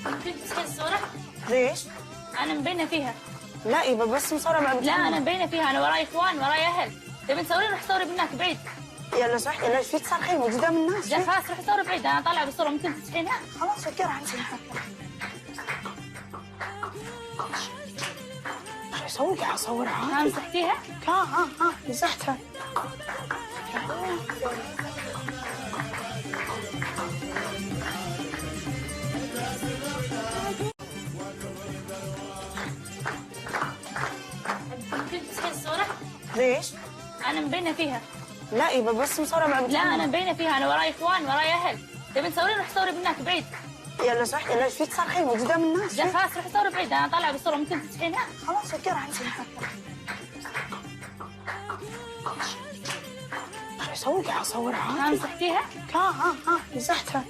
ممكن تصحي الصورة؟ ليش؟ أنا مبينة فيها. لا يبا بس مصورة مع لا أنا مبينة فيها، أنا وراي إخوان وراي أهل. تبي تصورين روح صوري بهناك بعيد. يلا سمحتي ليش في تصرخين قدام الناس؟ لا خلاص روح صوري بعيد، أنا طالعة بالصورة ممكن تصحينها؟ خلاص اوكي راح نسيها. شو اسوي؟ قاعد اصورها. ها مسحتيها؟ ها مسحتها. ممكن تصحي الصورة؟ ليش؟ أنا مبينة فيها. لا يبا بس مصورة مع لا أنا مبينة فيها، أنا وراي إخوان وراي أهل. تبي تصورين روح صوري بهناك بعيد. يلا سمحتي ليش في تصرخين قدام الناس؟ لا خلاص روح صوري بعيد، أنا طالعة بالصورة ممكن تصحينها؟ خلاص اوكي راح نسيها. شو اسوي؟ قاعد اصورها. ها مسحتيها؟ ها مسحتها.